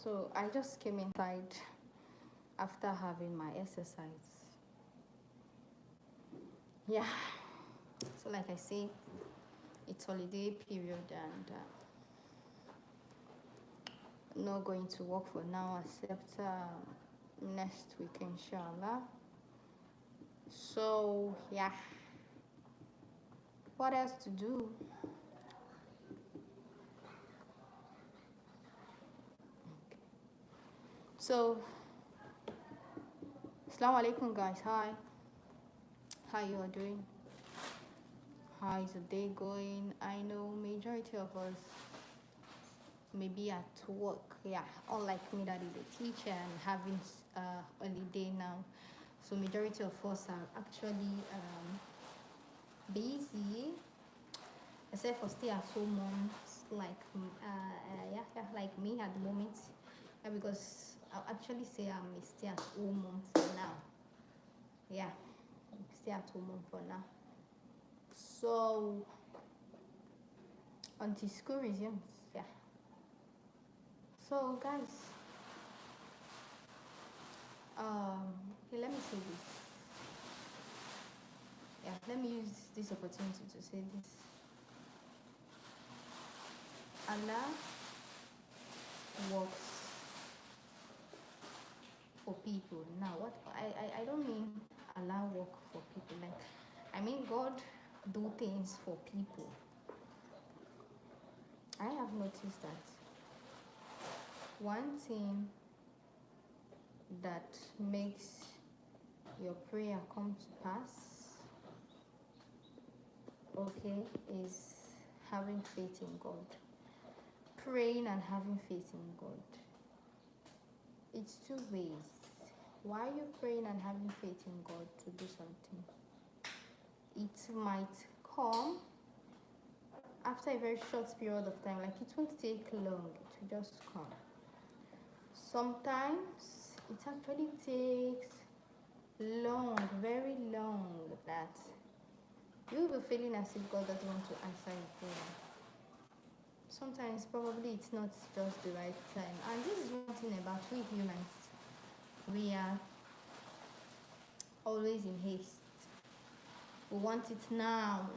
So I just came inside after having my exercise. Yeah. So like I say, it's holiday period and not going to work for now except next week, inshallah. So yeah, what else to do? So assalamu alaikum guys. Hi, how you are doing? How is the day going? I know majority of us may be at work, yeah, unlike me that is a teacher and having holiday now. So majority of us are actually busy, except for stay at home moms like like me at the moment. Yeah, because I'll actually say I'm a stay at home mom for now. Yeah, stay at home mom for now. So until school resumes, yeah. So guys, okay, let me say this. Yeah, let me use this opportunity to say this. Allah works for people. Now, what I don't mean Allah work for people. Like, I mean God do things for people. I have noticed that one thing that makes your prayer come to pass, okay, is having faith in God. Praying and having faith in God. It's two ways. Why are you praying and having faith in God to do something? It might come after a very short period of time, like it won't take long, it will just come. Sometimes it actually takes long, very long, that you'll be feeling as if God doesn't want to answer your prayer. Sometimes probably it's not just the right time. And this is one thing about we humans. We are always in haste. We want it now.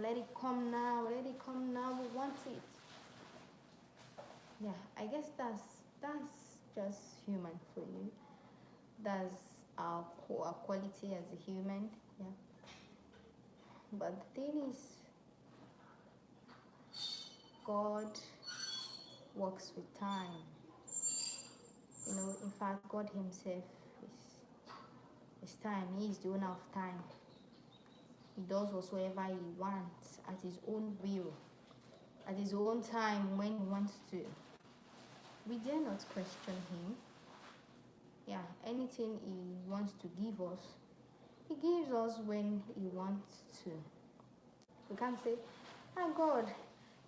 Let it come now. We want it. Yeah, I guess that's just human for you. That's our quality as a human. Yeah. But the thing is, God works with time. You know, in fact, God Himself is time. He is the owner of time. He does whatsoever He wants at His own will, at His own time when He wants to. We dare not question Him. Yeah, anything He wants to give us, He gives us when He wants to. We can't say, "Ah, God,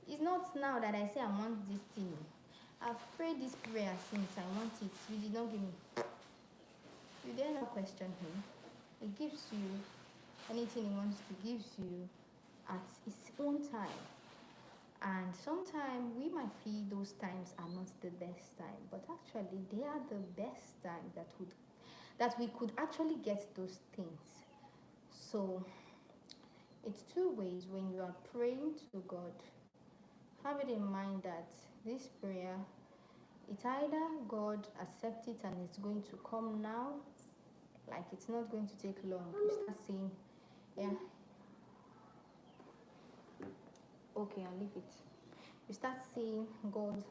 it's not now that I say I want this thing. I've prayed this prayer since I want it. You did not give me." You dare not question Him. He gives you anything He wants to give you at His own time. And sometimes we might feel those times are not the best time, but actually they are the best time that we could actually get those things. So it's two ways. When you are praying to God, have it in mind that this prayer, it's either God accept it and it's going to come now, like it's not going to take long. You start saying, yeah, okay, I'll leave it. You start seeing God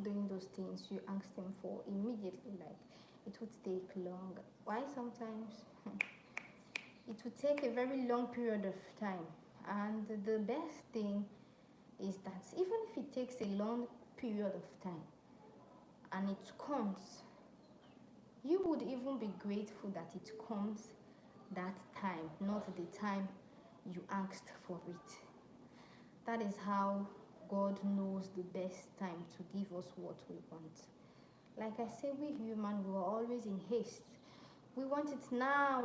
doing those things you asked Him for immediately, like it would take long. Why sometimes it would take a very long period of time. And the best thing is that even if it takes a long period of time and it comes, you would even be grateful that it comes that time, not the time you asked for it. That is how God knows the best time to give us what we want. Like I say, we human, we are always in haste. We want it now.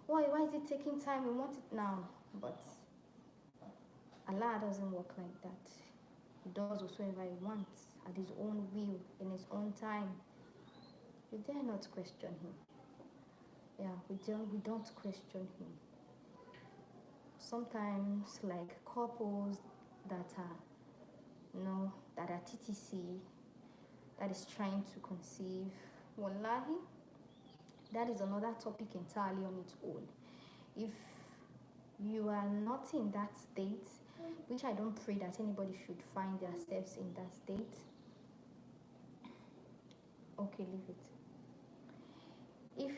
Why is it taking time? We want it now. But Allah doesn't work like that. He does whatsoever he wants at his own will, in his own time. We dare not question him. Yeah, we don't question him. Sometimes, like couples that are, that are TTC, that is trying to conceive, wallahi, that is another topic entirely on its own. If you are not in that state, which I don't pray that anybody should find themselves in that state, okay, leave it. If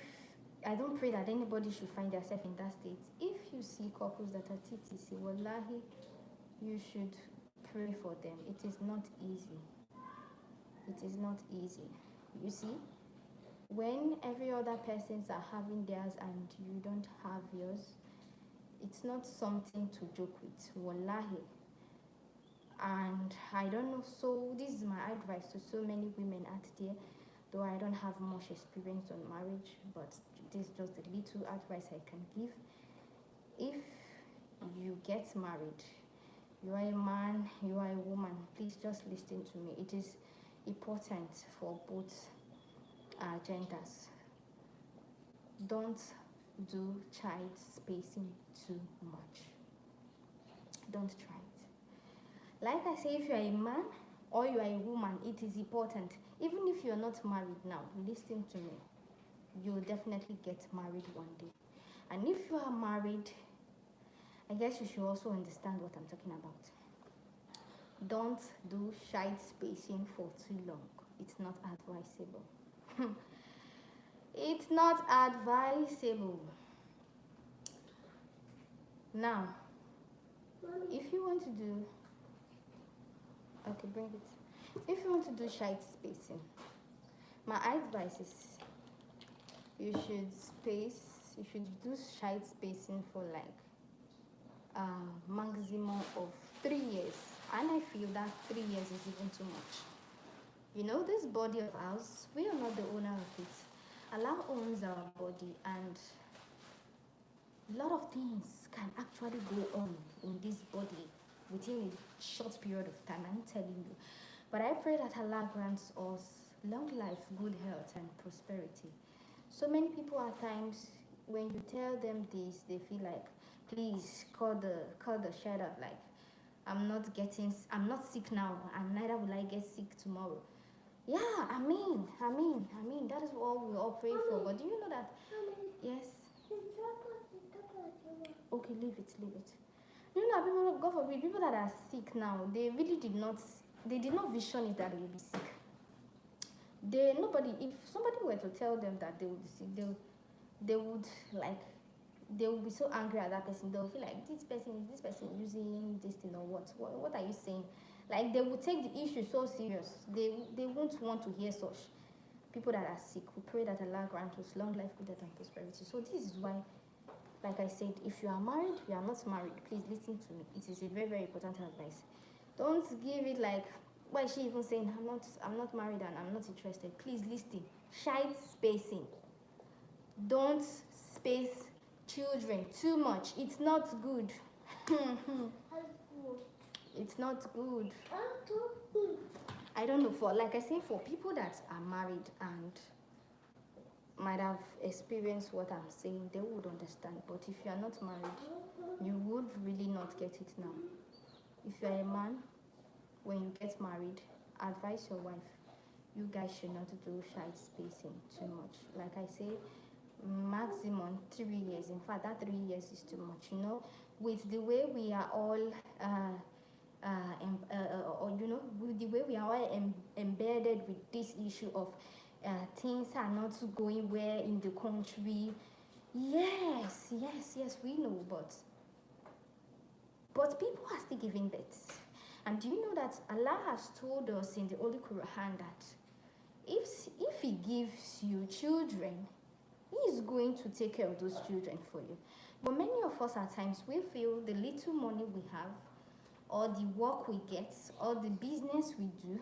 I don't pray that anybody should find themselves in that state. If you see couples that are TTC, wallahi, you should pray for them. It is not easy. It is not easy. You see, when every other persons are having theirs and you don't have yours, it's not something to joke with, wallahi. And I don't know, so this is my advice to so many women out there, though I don't have much experience on marriage, but this is just a little advice I can give. If you get married, you are a man, you are a woman, please just listen to me. It is important for both genders. Don't do child spacing too much. Don't try it. Like I say, if you are a man or you are a woman, it is important. Even if you're not married now, listen to me. You'll definitely get married one day. And if you are married, I guess you should also understand what I'm talking about. Don't do child spacing for too long. It's not advisable. It's not advisable. Now, if you want to do, okay, bring it. If you want to do child spacing, my advice is you should do child spacing for like a maximum of 3 years. And I feel that 3 years is even too much. You know, this body of ours, we are not the owner of it. Allah owns our body, and a lot of things can actually go on in this body within a short period of time, I'm telling you. But I pray that Allah grants us long life, good health, and prosperity. So many people at times, when you tell them this, they feel like, please call the shadow, like, I'm not sick now, and neither will I get sick tomorrow. Yeah, I mean, that is what we all pray for. But do you know that? Yes. Okay, leave it. You know, people, God forbid, people that are sick now, they really did not vision it that they will be sick. If somebody were to tell them that they would be sick, they would be so angry at that person. They'll feel like, this person using this thing or what? What are you saying? Like, they would take the issue so serious. They won't want to hear such. People that are sick, we pray that Allah grant us long life, good health, and prosperity. So this is why, like I said, if you are married, you are not married, please listen to me. It is a very, very important advice. Don't give it like, why is she even saying, I'm not married and I'm not interested? Please listen. Child spacing. Don't space children too much. It's not good. It's not good. I don't know, like I say, for people that are married and might have experienced what I'm saying, they would understand. But if you are not married, you would really not get it now. If you are a man, when you get married, advise your wife, you guys should not do child spacing too much. Like I say, maximum 3 years. In fact, that 3 years is too much. You know, with the way we are all with the way we are all embedded with this issue of things are not going well in the country. Yes, we know, but people are still giving birth. And do you know that Allah has told us in the Holy Quran that if He gives you children, He is going to take care of those children for you. But many of us at times, we feel the little money we have, or the work we get, or the business we do,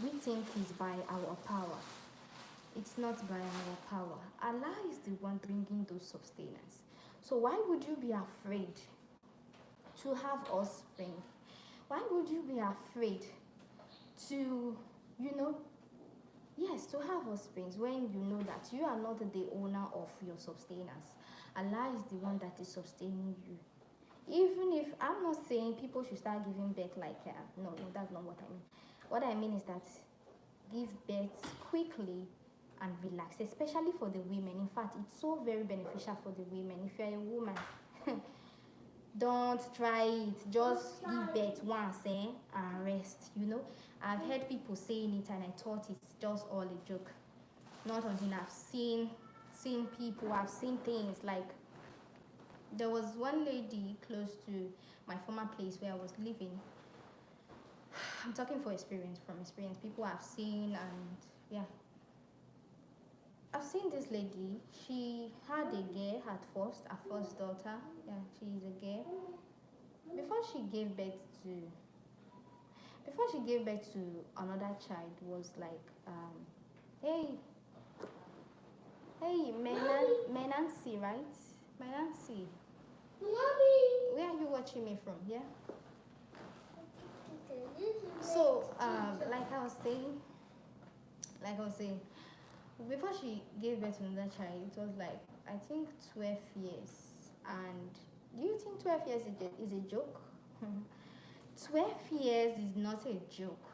we think is by our power. It's not by our power. Allah is the one bringing those sustenance. So why would you be afraid to have offspring? Why would would you be afraid to, you know, yes, to have husbands when you know that you are not the owner of your sustenance? Allah is the one that is sustaining you. Even if I'm not saying people should start giving birth like no, that's not what I mean. What I mean is that give birth quickly and relax, especially for the women. In fact, it's so very beneficial for the women. If you're a woman, don't try it. Just give birth once, and rest. I've heard people saying it, and I thought it's just all a joke. Not until I've seen people. I've seen things like there was one lady close to my former place where I was living. I'm talking from experience. People I've seen, and yeah, I've seen this lady. She had a girl at first, her first daughter. Yeah, she's a girl. Before she gave birth to another child, was like, hey, Menancy, right? Menancy. Mommy. Where are you watching me from? Yeah. So, like I was saying, before she gave birth to another child, it was like, I think 12 years. And do you think 12 years is a joke? 12 years is not a joke.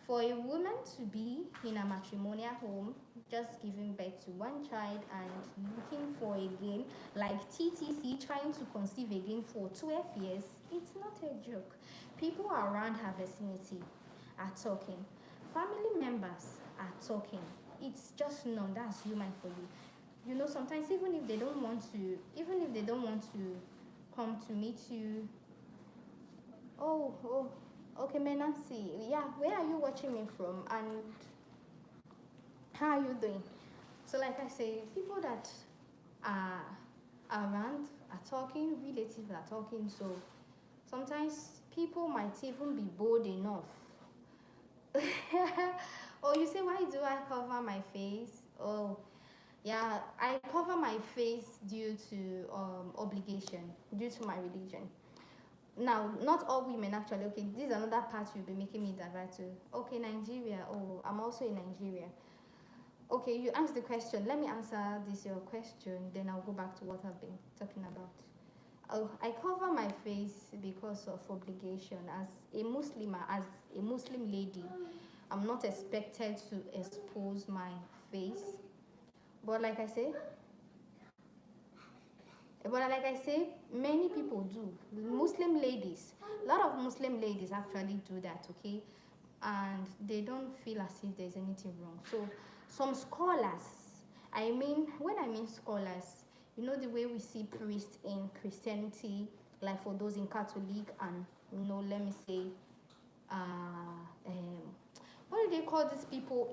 For a woman to be in a matrimonial home, just giving birth to one child and looking for again, like TTC, trying to conceive again for 12 years, it's not a joke. People around her vicinity are talking. Family members are talking. It's just none. That's human for you. Sometimes even if they don't want to come to meet you. Oh, okay, Menancy. Yeah, where are you watching me from? And how are you doing? So like I say, people that are around are talking, relatives are talking, so sometimes people might even be bold enough. Oh, you say, why do I cover my face? Oh, yeah, I cover my face due to obligation, due to my religion. Now, not all women actually. Okay, this is another part you'll be making me divert to. Okay, Nigeria. Oh, I'm also in Nigeria. Okay, you asked the question. Let me answer your question, then I'll go back to what I've been talking about. Oh, I cover my face because of obligation. As a Muslim lady, I'm not expected to expose my face. But like I say, many people do. Muslim ladies, a lot of Muslim ladies actually do that, okay? And they don't feel as if there's anything wrong. So some scholars, when I mean scholars, the way we see priests in Christianity, like for those in Catholic, and let me say, what do they call these people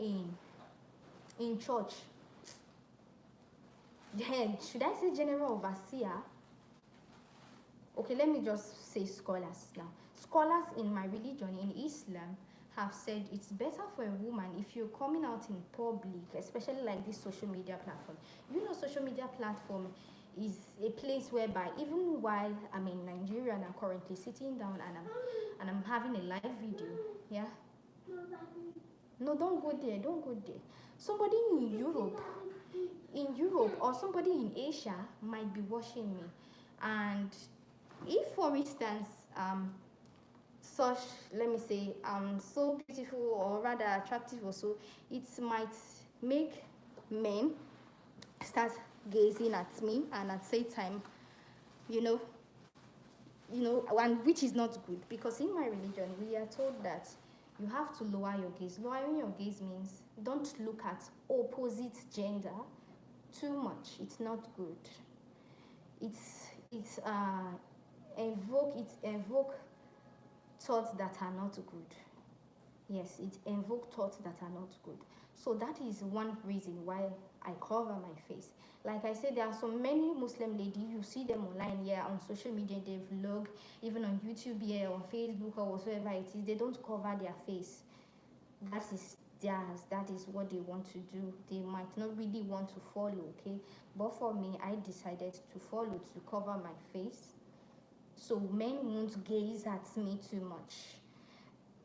in church? Should I say general overseer? Okay, let me just say scholars now. Scholars in my religion, in Islam, have said it's better for a woman if you're coming out in public, especially like this social media platform. Social media platform is a place whereby even while I'm in Nigeria and I'm currently sitting down and I'm having a live video, yeah? No, don't go there. Somebody in Europe or somebody in Asia might be watching me, and if, for instance, such, let me say, so beautiful or rather attractive or so, it might make men start gazing at me, and at the same time, and which is not good, because in my religion we are told that you have to lower your gaze. Lowering your gaze means don't look at opposite gender too much. It's not good. It's evoke thoughts that are not good. Yes, it evoke thoughts that are not good. So that is one reason why I cover my face. Like I said, there are so many Muslim ladies, you see them online here, on social media, they vlog, even on YouTube here, on Facebook or whatsoever it is, they don't cover their face. That is theirs, that is what they want to do. They might not really want to follow, okay? But for me, I decided to follow, to cover my face, so men won't gaze at me too much.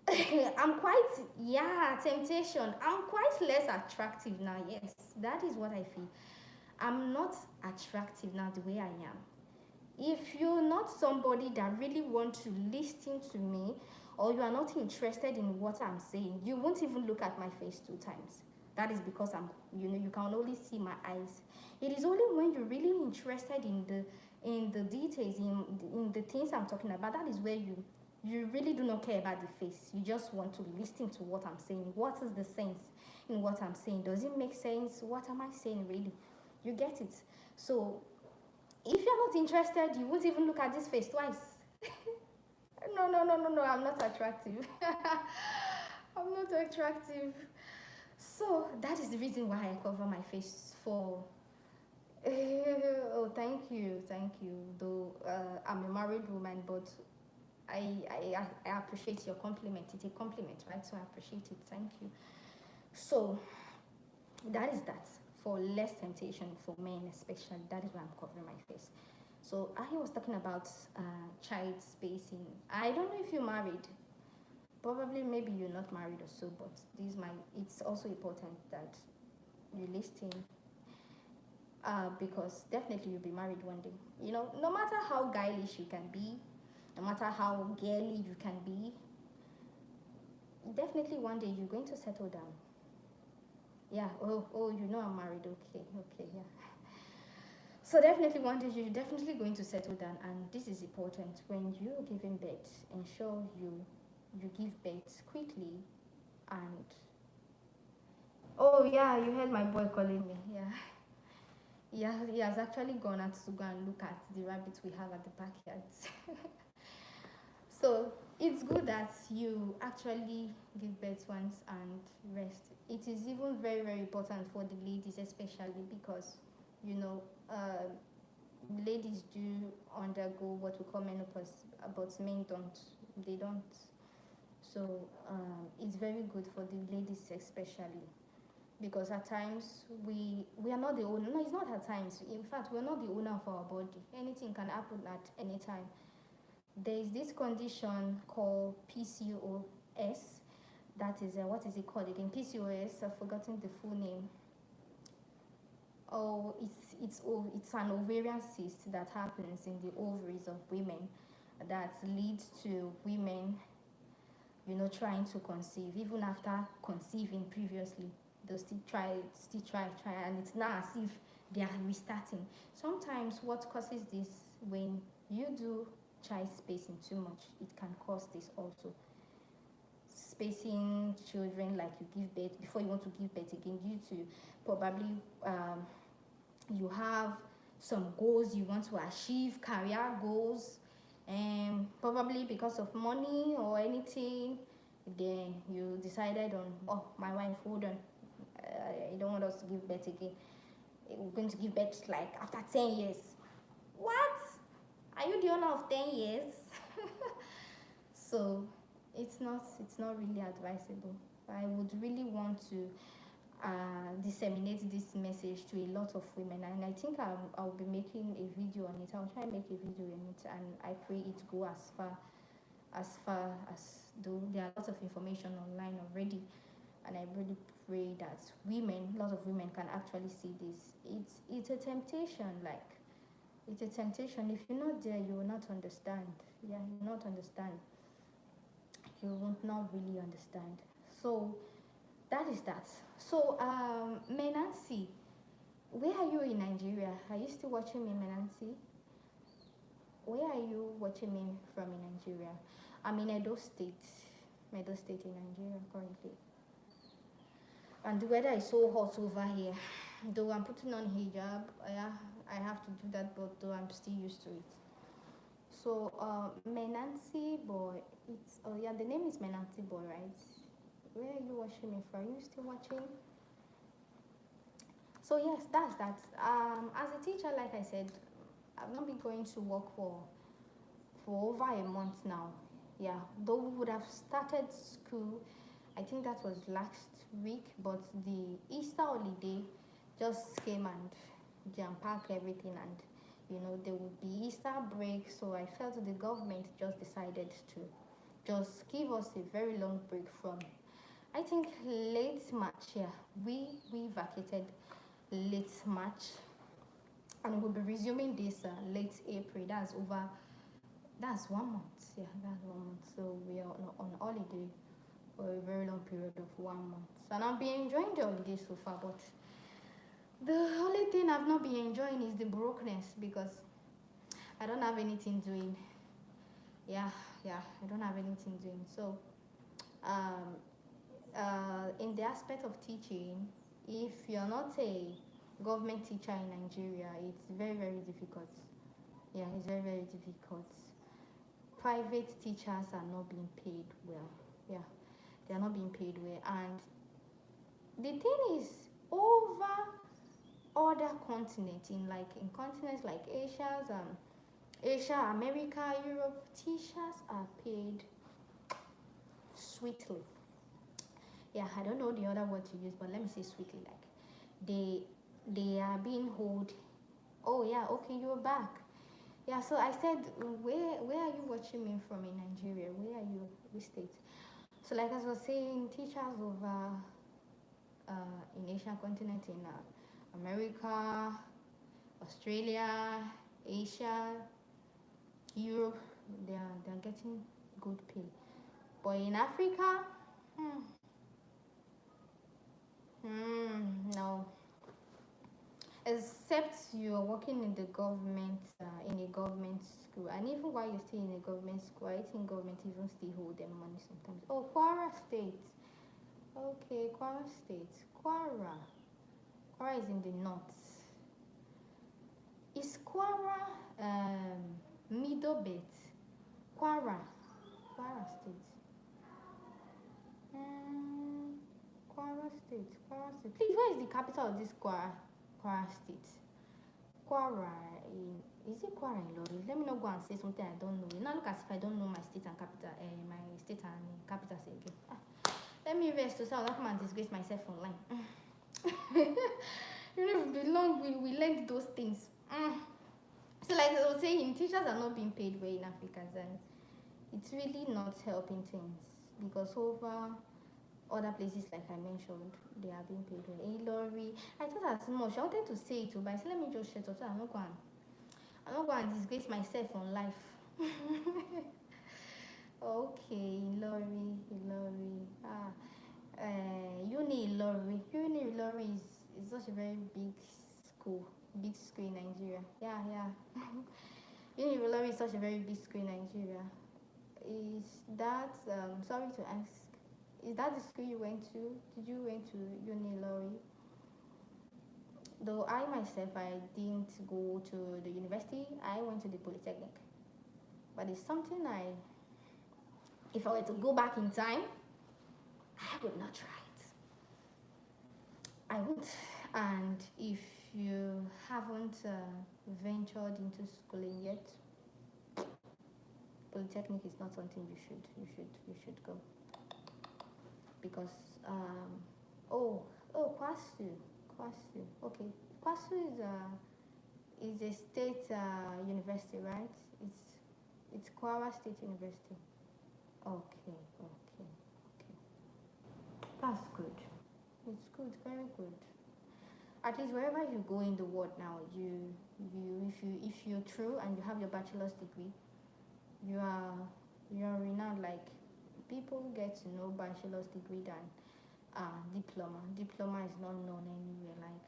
I'm quite, yeah, temptation. I'm quite less attractive now. Yes, that is what I feel. I'm not attractive now the way I am. If you're not somebody that really want to listen to me, or you are not interested in what I'm saying, you won't even look at my face 2 times. That is because you can only see my eyes. It is only when you're really interested in the details, in the things I'm talking about, that is where you really do not care about the face. You just want to listen to what I'm saying. What is the sense in what I'm saying? Does it make sense? What am I saying really? You get it. So if you're not interested, you won't even look at this face twice. No, no, no, no, no, I'm not attractive. I'm not attractive. So that is the reason why I cover my face for. Oh, thank you, thank you. Though I'm a married woman, but I appreciate your compliment. It's a compliment, right? So I appreciate it. Thank you. So that is that. For less temptation for men, especially, that is why I'm covering my face. So I was talking about child spacing. I don't know if you're married. Probably, maybe you're not married or so, but it's also important that you listen, because definitely you'll be married one day. No matter how guilish you can be, no matter how girly you can be, definitely one day you're going to settle down. Yeah. Oh, I'm married. Okay, okay, yeah. So definitely one day you're definitely going to settle down, and this is important. When you're giving birth, ensure you give birth quickly. And oh yeah, you heard my boy calling me. Yeah. Yeah, he has actually gone out to go and look at the rabbits we have at the backyard. So it's good that you actually give birth once and rest. It is even very, very important for the ladies, especially because, you know, uh, ladies do undergo what we call menopause, but men don't. They don't. So it's very good for the ladies, especially because at times we are not the owner. No, it's not at times. In fact, we're not the owner of our body. Anything can happen at any time. There is this condition called PCOS. That is what is it called again? PCOS. I've forgotten the full name. Oh, it's an ovarian cyst that happens in the ovaries of women that leads to women, trying to conceive even after conceiving previously. They'll still try, and it's not as if they are restarting. Sometimes what causes this, when you do child spacing too much, it can cause this also. Spacing children, like you give birth before you want to give birth again, due to probably you have some goals you want to achieve, career goals, and probably because of money or anything, then you decided on, oh, my wife, hold on, I don't want us to give birth again. We're going to give birth like after 10 years. What? Are you the owner of 10 years? So it's not really advisable. I would really want to disseminate this message to a lot of women, and I think I'll be making a video on it. I'll try and make a video on it, and I pray it go as though there are lots of information online already, and I really pray that a lot of women can actually see this. It's a temptation, like it's a temptation. If you're not there, you will not understand. Yeah, you will not understand. You will not really understand. So that is that. So Menancy, where are you in Nigeria? Are you still watching me, Menancy? Where are you watching me from in Nigeria? I'm in Edo State. Edo State in Nigeria currently. And the weather is so hot over here. Though I'm putting on hijab, I have to do that, but though I'm still used to it. So Menancy boy, the name is Menancy boy, right? Where are you watching me from? Are you still watching? So yes, that's that. As a teacher, like I said, I've not been going to work for over a month now. Yeah, though we would have started school, I think that was last week, but the Easter holiday just came and jam-packed everything, and there would be Easter break, so I felt the government just decided just give us a very long break from, I think, late March. Yeah, we vacated late March, and we'll be resuming this late April. That's 1 month. Yeah, that's 1 month. So we are on holiday for a very long period of 1 month, and I've been enjoying the holiday so far. But the only thing I've not been enjoying is the brokenness, because I don't have anything doing. Yeah, yeah, I don't have anything doing. So, um, in the aspect of teaching, if you're not a government teacher in Nigeria, it's very, very difficult. Yeah, it's very, very difficult. Private teachers are not being paid well. Yeah, they are not being paid well. And the thing is, over other continents, in continents like Asia, America, Europe, teachers are paid sweetly. Yeah, I don't know the other word to use, but let me say sweetly. Like they are being hold. Oh yeah, okay, you're back. Yeah, so I said, where are you watching me from in Nigeria? Where are you? Which state? So like as I was saying, teachers over in Asian continent, in America, Australia, Asia, Europe, they're getting good pay. But in Africa, no. Except you're working in the government, in a government school, and even while you're still in a government school, I think government even still hold them money sometimes. Oh, Kwara State. Okay, Kwara State. Kwara is in the north. Is Kwara middle bit? Kwara State. Kwara State. Please, where is the capital of this Kwara State? Kwara is it Kwara in Lori? Let me not go and say something I don't know. You not look as if I don't know my state and capital, my state and capital again. Let me rest so I'll not come and disgrace myself online. You know, if we belong, we learned those things. So like I was saying, teachers are not being paid well in Africa, and it's really not helping things, because over other places like I mentioned, they are being paid well. Ilori, I thought as much. I wanted to say it too, but I said let me just shut up so I'm not going to disgrace myself on life. Okay, Ilori. Uni Ilori is such a very big school in Nigeria. Yeah. Uni Ilori is such a very big school in Nigeria. Is that, sorry to ask, is that the school you went to? Did you went to Uni Ilori? Though I myself, I didn't go to the university. I went to the Polytechnic. But it's something if I were to go back in time, I would not try it. I won't. And if you haven't ventured into schooling yet, Polytechnic is not something you should go, because KWASU. Okay, KWASU is a state university, right? It's Kwara State University. Okay. That's good. It's good, very good. At least wherever you go in the world now, if you're true and you have your bachelor's degree, you are renowned. Like, people get to know bachelor's degree than diploma. Diploma is not known anywhere. Like,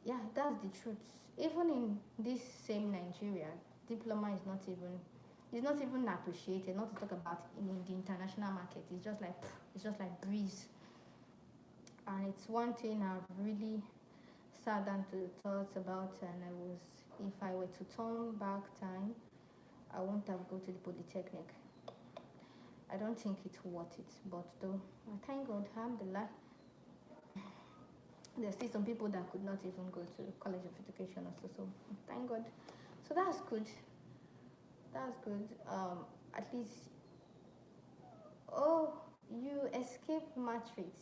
yeah, that's the truth. Even in this same Nigeria, diploma is not even appreciated. Not to talk about in the international market. It's just like breeze. And it's one thing I've really sat down to thought about, and if I were to turn back time, I won't have go to the Polytechnic. I don't think it's worth it, but though, I thank God, alhamdulillah, there's still some people that could not even go to College of Education also, so thank God. So that's good. At least, you escaped Matrix.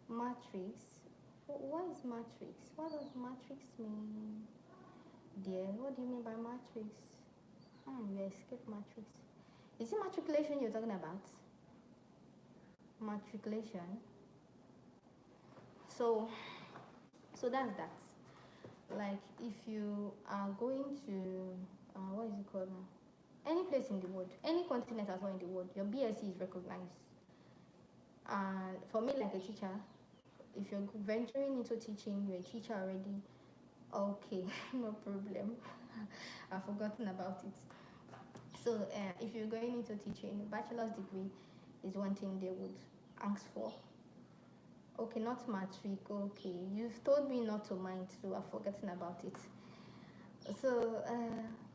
What is Matrix? What does Matrix mean? Dear, what do you mean by Matrix? You escaped Matrix. Is it matriculation you're talking about? Matriculation. So that's that. Like if you are going to what is it called now? Any place in the world, any continent as well in the world, your BSc is recognized. And for me, like a teacher, if you're venturing into teaching, you're a teacher already. Okay, no problem. I've forgotten about it. So if you're going into teaching, bachelor's degree is one thing they would ask for. Okay, not matric. Okay, you've told me not to mind, so I've forgotten about it. So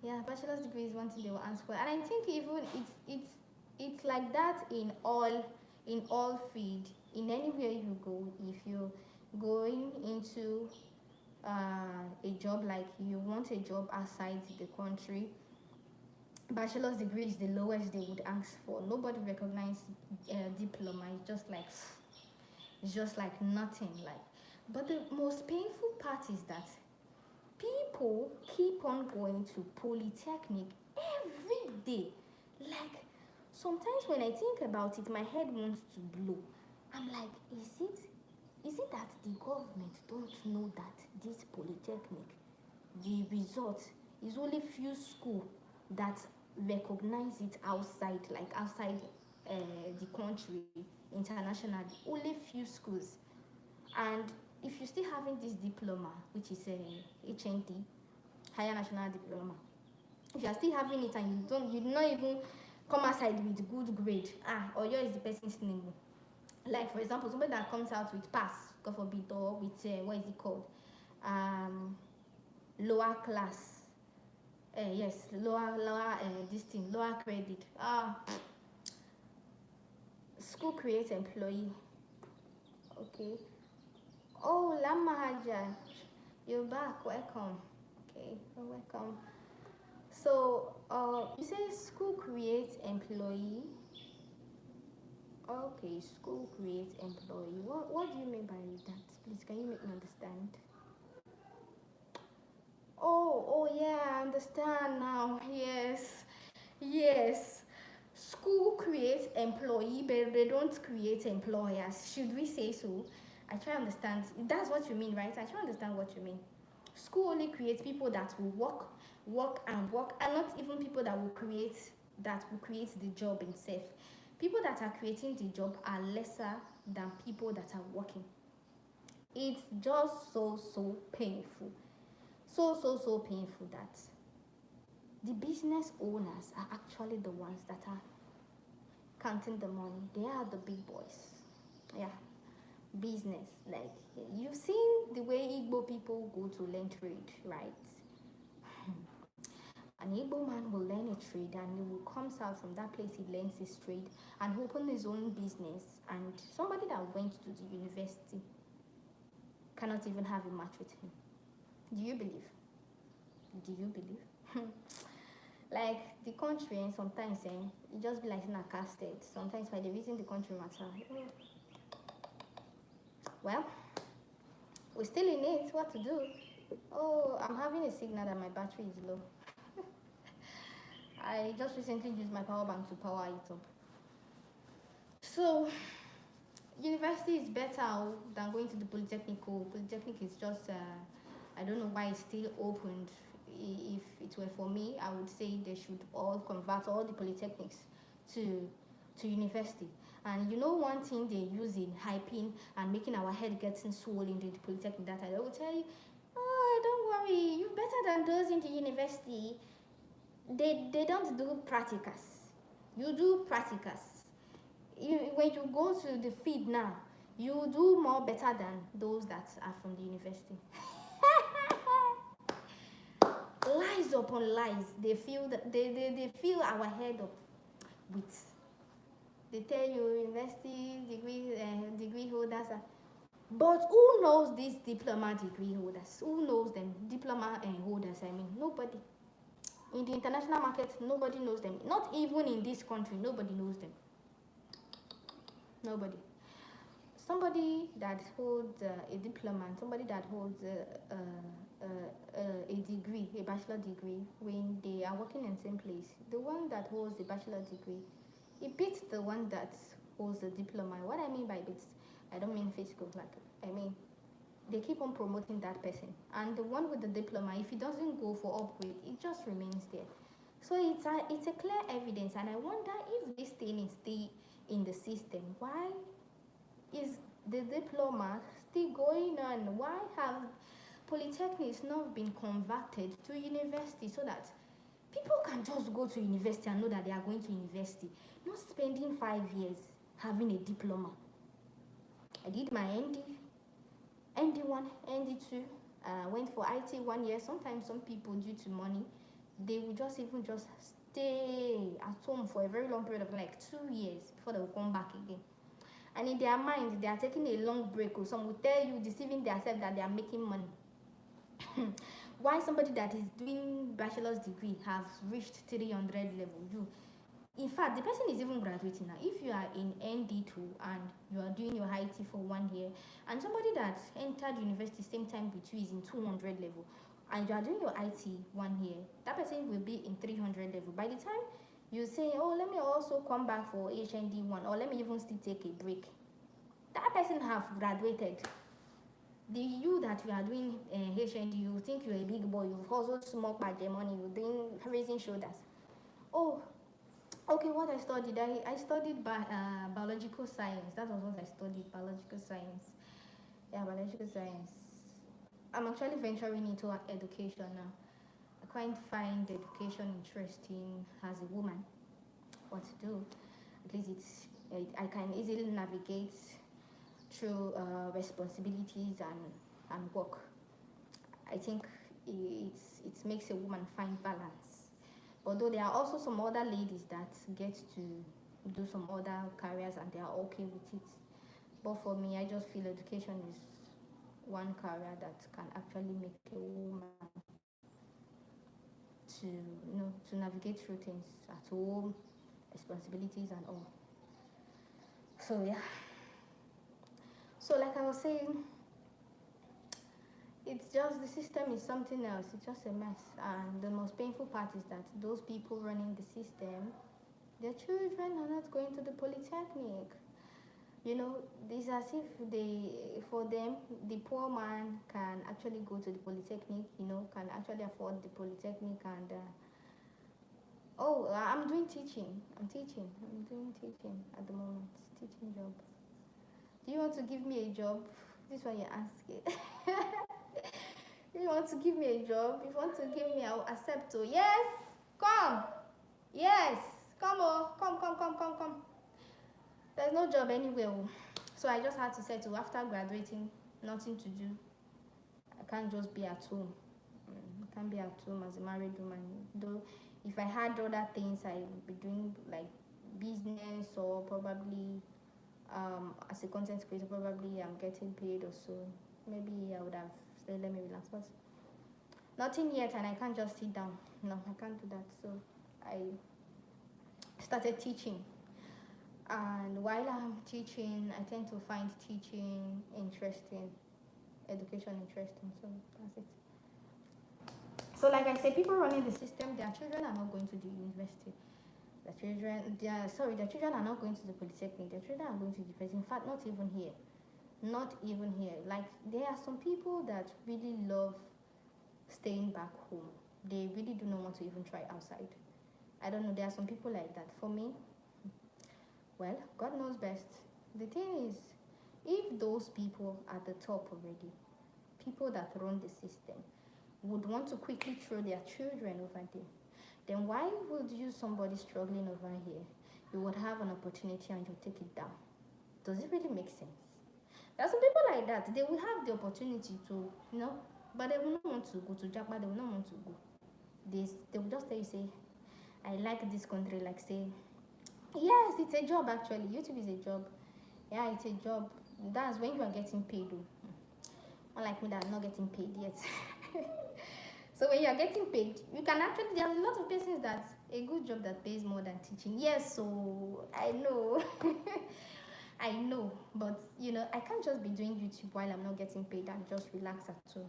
yeah, bachelor's degree is one thing they will ask for, and I think even it's like that in all field. In anywhere you go, if you're going into a job, like you want a job outside the country, bachelor's degree is the lowest they would ask for. Nobody recognizes diploma. It's just like nothing. Like, but the most painful part is that people keep on going to polytechnic every day. Like, sometimes when I think about it, my head wants to blow. I'm like, is it that the government don't know that this polytechnic, the result is only few schools that recognize it outside, like outside the country, internationally, only few schools. And if you're still having this diploma, which is a HND, higher national diploma, if you're still having it and you do not even come outside with good grade, or yours is the person's name. Like for example, somebody that comes out with pass, God forbid, or with what is it called, lower class, yes, lower this thing, lower credit. School creates employee. Okay. Oh, Lamahaja, you're back. Welcome. Okay, you're welcome. So, you say school creates employee. Okay, school creates employee. What do you mean by that? Please, can you make me understand? Oh yeah, I understand now. Yes. School creates employee, but they don't create employers. Should we say so? I try to understand. That's what you mean, right? I try to understand what you mean. School only creates people that will work, and not even people that will create the job itself. People that are creating the job are lesser than people that are working. It's just so painful. So painful that the business owners are actually the ones that are counting the money. They are the big boys. Yeah. Business. Like, you've seen the way Igbo people go to learn trade, right? An Igbo man will learn a trade and he will comes out from that place, he learns his trade and open his own business, and somebody that went to the university cannot even have a match with him. Do you believe? Like the country, and sometimes it just be like in a casted. Sometimes by the reason the country matter. Well, we're still in it. What to do? Oh, I'm having a signal that my battery is low. I just recently used my power bank to power it up. So, university is better than going to the polytechnic. Polytechnic is just, I don't know why it's still opened. If it were for me, I would say they should all convert all the polytechnics to university. And you know one thing they use in hyping and making our head getting swollen in the polytechnic, that I will tell you, oh, don't worry, you're better than those in the university. They don't do practicals. You do practicals. When you go to the field now, you do more better than those that are from the university. Lies upon lies. They fill our head up with. They tell you university degree holders are, but who knows these diploma degree holders? Who knows them? Diploma holders, I mean, nobody. In the international market, nobody knows them. Not even in this country, nobody knows them. Nobody. somebody that holds a diploma and somebody that holds a degree, a bachelor degree, when they are working in the same place, the one that holds the bachelor degree, it beats the one that holds the diploma. What I mean by beats, I don't mean physical, like I mean they keep on promoting that person, and the one with the diploma, if it doesn't go for upgrade, it just remains there. So it's a clear evidence, and I wonder if this thing is still in the system. Why is the diploma still going on? Why have polytechnics not been converted to university so that people can just go to university and know that they are going to university, not spending 5 years having a diploma? I did my ND1, ND2, went for IT 1 year. Sometimes some people, due to money, they will just stay at home for a very long period of like 2 years before they will come back again. And in their mind, they are taking a long break, or some will tell you, deceiving themselves, that they are making money. Why somebody that is doing bachelor's degree has reached 300 level? In fact, the person is even graduating now. If you are in ND2 and you are doing your IT for 1 year, and somebody that entered university same time with you is in 200 level, and you are doing your IT 1 year, that person will be in 300 level. By the time you say, oh, let me also come back for HND1, or let me even still take a break, that person have graduated. You that you are doing HND, you think you're a big boy, you've also smoked by the money, you're doing raising shoulders. Oh, okay, what I studied, I studied biological science. That was what I studied, biological science. Yeah, biological science. I'm actually venturing into education now. I quite find education interesting as a woman. What to do? At least I can easily navigate through responsibilities and work. I think it makes a woman find balance. Although there are also some other ladies that get to do some other careers and they are okay with it. But for me, I just feel education is one career that can actually make a woman to navigate through things at home, responsibilities and all. So yeah. So like I was saying, it's just the system is something else. It's just a mess. And the most painful part is that those people running the system, their children are not going to the polytechnic. It's as if for them, the poor man can actually go to the polytechnic, can actually afford the polytechnic, and I'm doing teaching. I'm doing teaching at the moment, teaching job. Do you want to give me a job? This one you're asking. You want to give me a job? If you want to give me, I'll accept. Oh, yes, come. Yes, come. Oh, come. There's no job anywhere. So I just had to settle after graduating. Nothing to do. I can't just be at home. I can't be at home as a married woman. Though, if I had other things, I would be doing like business, or probably as a content creator, probably I'm getting paid or so. Maybe I would have said, let me relax. But nothing yet, and I can't just sit down. No, I can't do that. So I started teaching. And while I'm teaching, I tend to find teaching interesting, education interesting. So that's it. So like I said, people running the system, their children are not going to the university. Their children are not going to the polytechnic. Their children are going to the university. In fact, not even here. Not even here. Like, there are some people that really love staying back home. They really do not want to even try outside. I don't know, there are some people like that. For me, well, God knows best. The thing is, if those people at the top already, people that run the system, would want to quickly throw their children over there, then why would you, somebody struggling over here, you would have an opportunity and you take it down? Does it really make sense? There are some people like that. They will have the opportunity to, but they will not want to go to Japan. They will not want to go. They will just tell you, say, I like this country, like say, yes, it's a job actually. YouTube is a job. Yeah, it's a job. That's when you are getting paid. Unlike me that I'm not getting paid yet. So when you are getting paid, you can actually, there are a lot of places that a good job that pays more than teaching. Yes, so I know. I know, but you know, I can't just be doing YouTube while I'm not getting paid and just relax at home.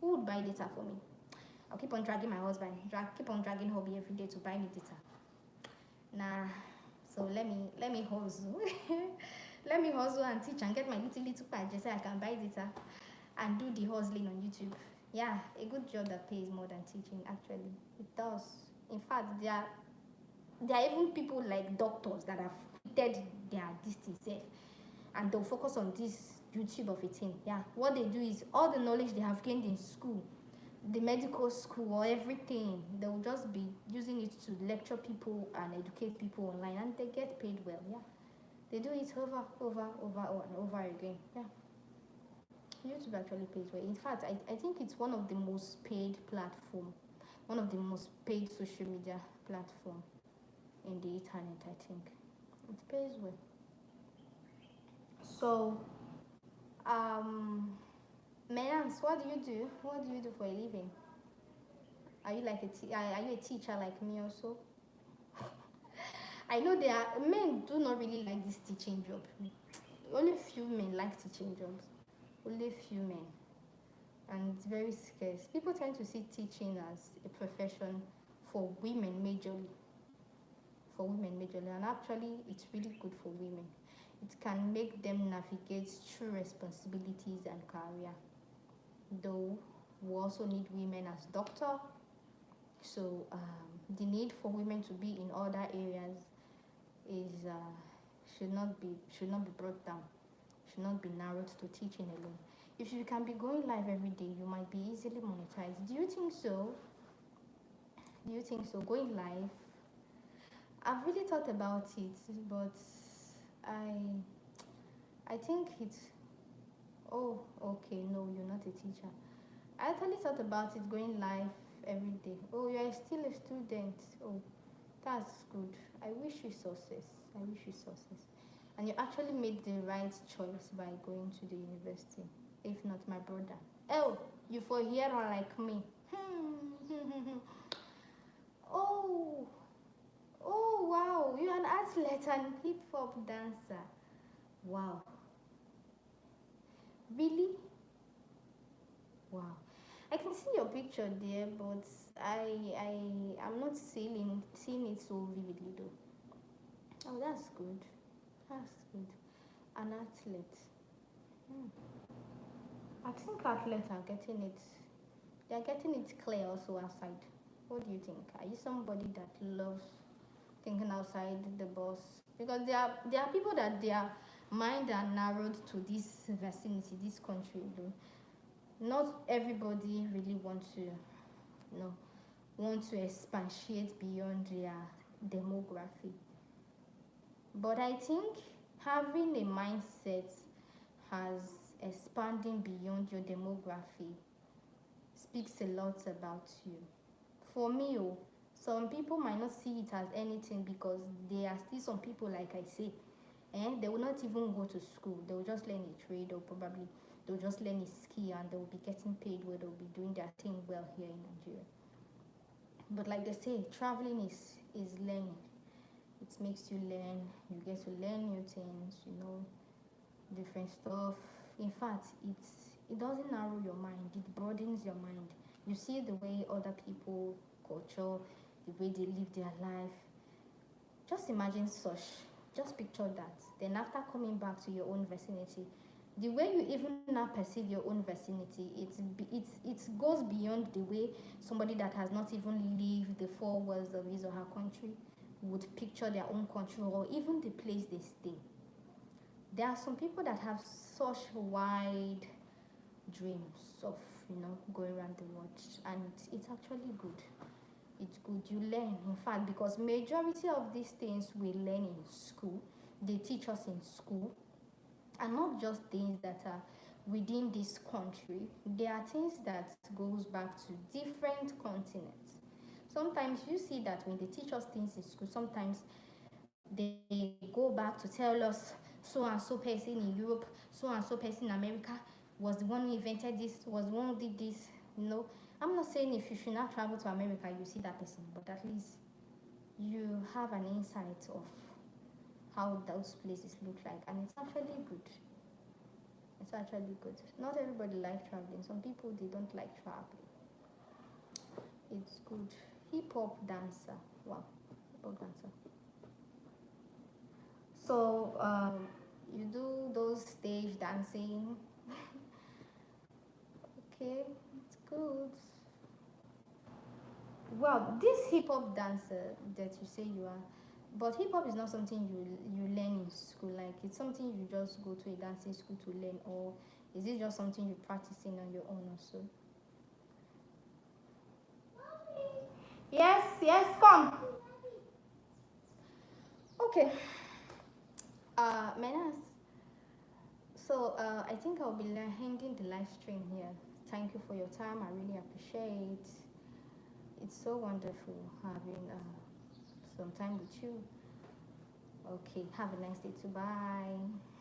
Who would buy data for me? I'll keep on dragging my husband, keep on dragging hobby every day to buy me data. Nah, so let me hustle. Let me hustle and teach and get my little page so I can buy data and do the hustling on YouTube. Yeah, a good job that pays more than teaching actually. It does. In fact, there are even people like doctors that have quitted their distance safe and they'll focus on this YouTube of a thing. Yeah. What they do is all the knowledge they have gained in school, the medical school or everything, they'll just be using it to lecture people and educate people online and they get paid well. Yeah. They do it and over again. Yeah. YouTube actually pays well. In fact, I think it's one of the most paid platform, one of the most paid social media platform in the internet, I think. It pays well. So, Mayans, what do you do? What do you do for a living? Are you like are you a teacher like me also? I know there are men do not really like this teaching job. Only few men like teaching jobs. Only few men, and it's very scarce. People tend to see teaching as a profession for women majorly. For women majorly, and actually, it's really good for women. It can make them navigate through responsibilities and career. Though we also need women as doctor, so the need for women to be in other areas is should not be brought down, should not be narrowed to teaching alone. If you can be going live every day, you might be easily monetized. Do you think so? Do you think so? Going live? I've really thought about it, but I I think it's oh okay, no, you're not a teacher. I actually thought about it going live every day. Oh, you're still a student. Oh, that's good. I wish you success. I wish you success. And you actually made the right choice by going to the university. If not, my brother. Oh, you for here like me. Oh, oh wow, you're an athlete and hip hop dancer. Wow, really? Wow. I can see your picture there, but I'm not seeing it so vividly though. Oh, that's good. That's good. An athlete. Hmm. I think athletes are getting it. They are getting it clear also outside. What do you think? Are you somebody that loves thinking outside the box? Because there are people that their mind are narrowed to this vicinity, this country. Though not everybody really wants to, want to expatiate beyond their demography. But I think having a mindset as expanding beyond your demography speaks a lot about you. For me, some people might not see it as anything because there are still some people, like I say, they will not even go to school. They will just learn a trade or probably they'll just learn a skill and they'll be getting paid where they'll be doing their thing well here in Nigeria. But like they say, traveling is learning. It makes you learn. You get to learn new things. Different stuff. In fact, it doesn't narrow your mind. It broadens your mind. You see the way other people culture, the way they live their life. Just imagine such. Just picture that. Then after coming back to your own vicinity, the way you even now perceive your own vicinity, it goes beyond the way somebody that has not even lived the four walls of his or her country would picture their own country or even the place they stay. There are some people that have such wide dreams of going around the world, and it's actually good. It's good you learn, in fact, because majority of these things we learn in school, they teach us in school, and not just things that are within this country. There are things that goes back to different continents. Sometimes you see that when they teach us things in school, sometimes they go back to tell us so and so person in Europe, so and so person in America was the one who invented this, was the one who did this. I'm not saying if you should not travel to America, you see that person, but at least you have an insight of how those places look like, and it's actually good. It's actually good. Not everybody likes traveling. Some people they don't like traveling. It's good. Hip hop dancer. Wow, hip hop dancer. So you do those stage dancing. Okay, it's good. Well, this hip hop dancer that you say you are, but hip hop is not something you learn in school. Like it's something you just go to a dancing school to learn, or is it just something you're practicing on your own also? Yes, yes, come. Okay. Menas. So I think I'll be ending the live stream here. Thank you for your time. I really appreciate. It's so wonderful having some time with you. Okay. Have a nice day too. Bye.